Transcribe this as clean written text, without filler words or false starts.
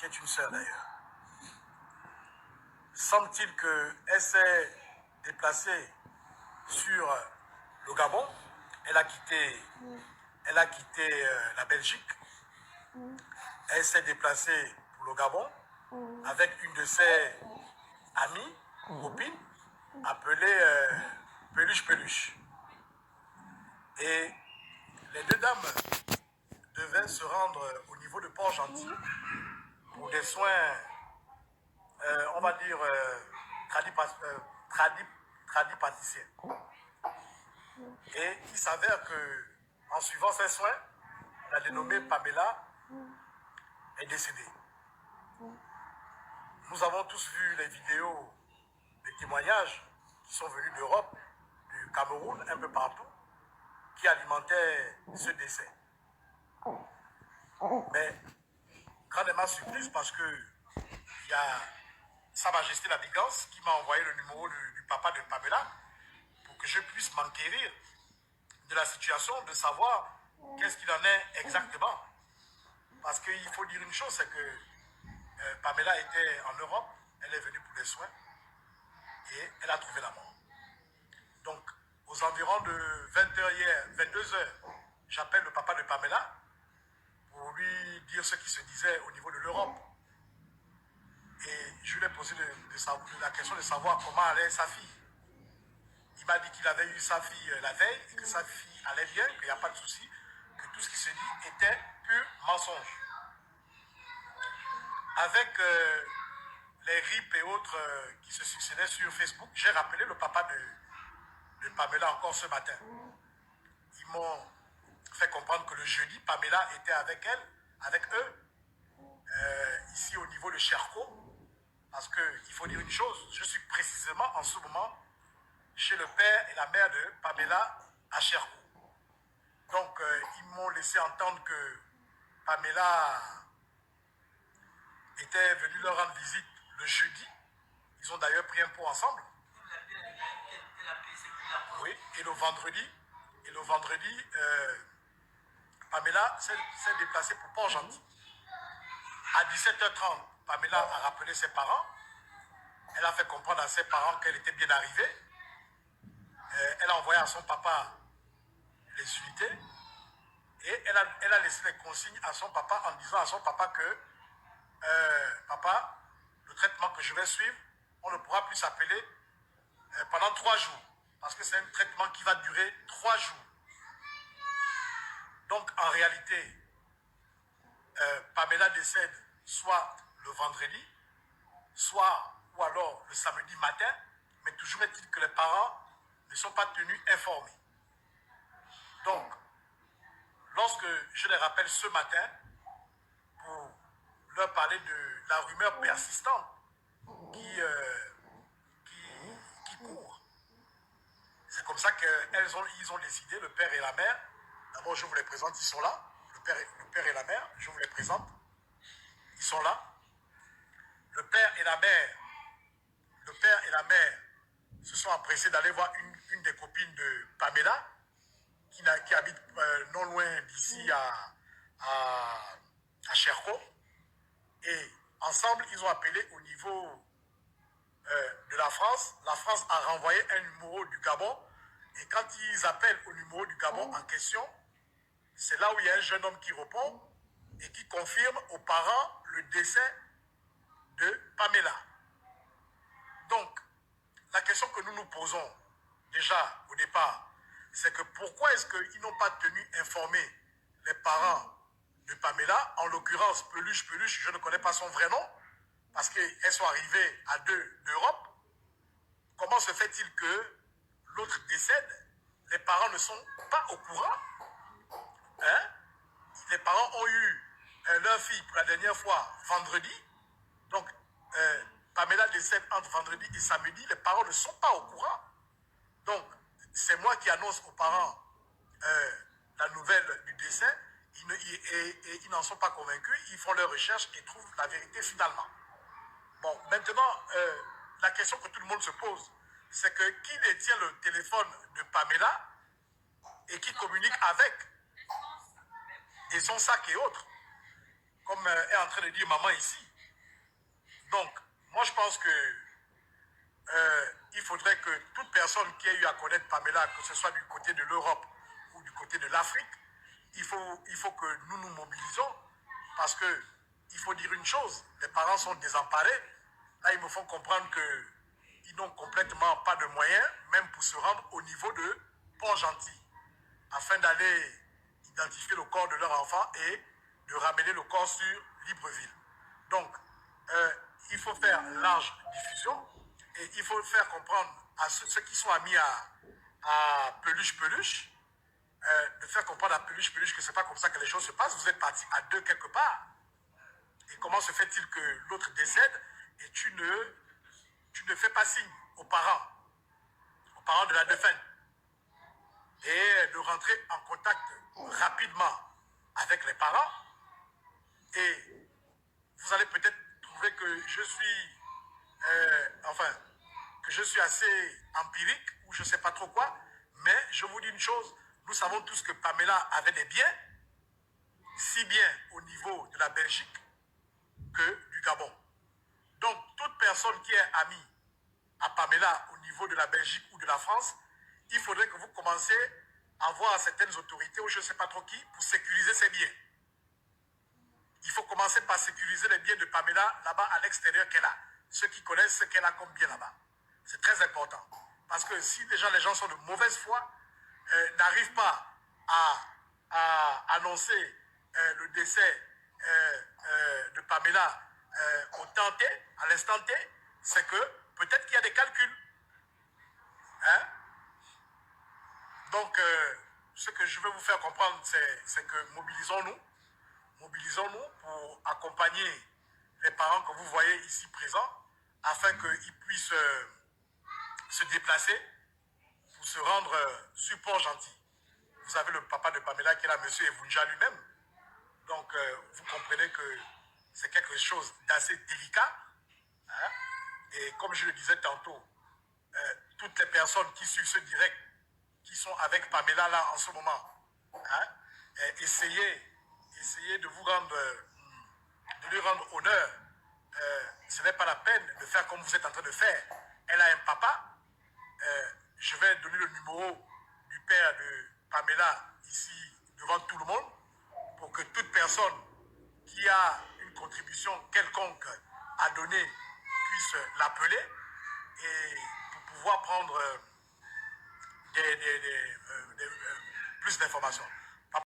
est une sœur d'ailleurs. Semble-t-il qu'elle s'est déplacée sur le Gabon. Elle a quitté la Belgique. Elle s'est déplacée pour le Gabon avec une de ses amies, copines, appelée Peluche Peluche. Et les deux dames devaient se rendre au niveau de Port-Gentil pour des soins, on va dire, tradipraticiens. Et il s'avère que, en suivant ces soins, la dénommée Pamela est décédée. Nous avons tous vu les vidéos, les témoignages qui sont venus d'Europe, du Cameroun, un peu partout, qui alimentaient ce décès. Mais, grandement surprise parce que il y a Sa Majesté la Bigance qui m'a envoyé le numéro du papa de Pamela pour que je puisse m'enquérir de la situation, de savoir qu'est-ce qu'il en est exactement. Parce qu'il faut dire une chose, c'est que Pamela était en Europe, elle est venue pour des soins et elle a trouvé la mort. Donc, aux environs de 20h hier, 22h, j'appelle le papa de Pamela pour lui dire ce qui se disait au niveau de l'Europe. Et je lui ai posé la question de savoir comment allait sa fille. Il m'a dit qu'il avait eu sa fille la veille et que sa fille allait bien, qu'il n'y a pas de souci, que tout ce qui se dit était pur mensonge. Avec les RIP et autres qui se succédaient sur Facebook, j'ai rappelé le papa de Pamela encore ce matin. Ils m'ont fait comprendre que le jeudi, Pamela était avec eux, ici au niveau de Cherco. Parce qu'il faut dire une chose, je suis précisément en ce moment chez le père et la mère de Pamela à Cherco. Donc, ils m'ont laissé entendre que Pamela était venue leur rendre visite le jeudi. Ils ont d'ailleurs pris un pot ensemble. Oui, et le vendredi, Pamela s'est déplacée pour Port-Gentil. À 17h30, Pamela a rappelé ses parents. Elle a fait comprendre à ses parents qu'elle était bien arrivée. Elle a envoyé à son papa les unités. Et elle a laissé les consignes à son papa en disant à son papa que papa, le traitement que je vais suivre, on ne pourra plus s'appeler pendant 3 jours. Parce que c'est un traitement qui va durer 3 jours. Donc en réalité, Pamela décède soit le vendredi, soit ou alors le samedi matin, mais toujours est-il que les parents ne sont pas tenus informés. Donc, lorsque je les rappelle ce matin, pour leur parler de la rumeur persistante qui court, c'est comme ça qu'ils ont décidé, le père et la mère. D'abord, je vous les présente, ils sont là. Le père et la mère, je vous les présente. Ils sont là. Le père et la mère se sont empressés d'aller voir une des copines de Pamela, qui habite non loin d'ici à Cherco. Et ensemble, ils ont appelé au niveau de la France. La France a renvoyé un numéro du Gabon. Et quand ils appellent au numéro du Gabon en question, c'est là où il y a un jeune homme qui répond et qui confirme aux parents le décès de Pamela. Donc, la question que nous nous posons déjà au départ, c'est que pourquoi est-ce qu'ils n'ont pas tenu informés les parents de Pamela, en l'occurrence Peluche, je ne connais pas son vrai nom, parce qu'elles sont arrivées à 2 d'Europe. Comment se fait-il que l'autre décède? Les parents ne sont pas au courant. Hein? Les parents ont eu leur fille pour la dernière fois vendredi. Donc, Pamela décède entre vendredi et samedi. Les parents ne sont pas au courant. Donc, c'est moi qui annonce aux parents la nouvelle du décès. Et ils n'en sont pas convaincus. Ils font leurs recherches et trouvent la vérité finalement. Bon, maintenant, la question que tout le monde se pose, c'est que qui détient le téléphone de Pamela et qui communique avec, et son sac et autres, comme est en train de dire maman ici. Donc, moi je pense que il faudrait que toute personne qui ait eu à connaître Pamela, que ce soit du côté de l'Europe ou du côté de l'Afrique, il faut que nous nous mobilisons parce que il faut dire une chose, les parents sont désemparés. Là, ils me font comprendre qu'ils n'ont complètement pas de moyens, même pour se rendre au niveau de Port-Gentil, afin d'aller identifier le corps de leur enfant et de ramener le corps sur Libreville. Donc, il faut faire large diffusion et il faut faire comprendre à ceux qui sont amis à Peluche, de faire comprendre à Peluche que c'est pas comme ça que les choses se passent. Vous êtes partis à deux quelque part. Et comment se fait-il que l'autre décède et tu ne fais pas signe aux parents de la défunte, et de rentrer en contact rapidement avec les parents. Et vous allez peut-être trouver que je suis, que je suis assez empirique ou je ne sais pas trop quoi, mais je vous dis une chose, nous savons tous que Pamela avait des biens, si bien au niveau de la Belgique que du Gabon. Donc, toute personne qui est amie à Pamela au niveau de la Belgique ou de la France, il faudrait que vous commenciez à voir certaines autorités ou je ne sais pas trop qui pour sécuriser ses biens. Il faut commencer par sécuriser les biens de Pamela là-bas à l'extérieur qu'elle a. Ceux qui connaissent ce qu'elle a comme bien là-bas. C'est très important. Parce que si déjà les gens sont de mauvaise foi, n'arrivent pas à annoncer le décès de Pamela au temps T, à l'instant T, c'est que peut-être qu'il y a des calculs. Hein? Donc, ce que je veux vous faire comprendre, c'est que mobilisons-nous pour accompagner les parents que vous voyez ici présents, afin qu'ils puissent se déplacer pour se rendre sur Port-Gentil. Vous avez le papa de Pamela qui est là, monsieur Evunja lui-même. Donc, vous comprenez que c'est quelque chose d'assez délicat. Hein? Et comme je le disais tantôt, toutes les personnes qui suivent ce direct, qui sont avec Pamela là en ce moment, hein, essayez de vous rendre, de lui rendre honneur. Ce n'est pas la peine de faire comme vous êtes en train de faire. Elle a un papa. Je vais donner le numéro du père de Pamela ici devant tout le monde pour que toute personne qui a une contribution quelconque à donner puisse l'appeler et pour pouvoir prendre plus d'informations.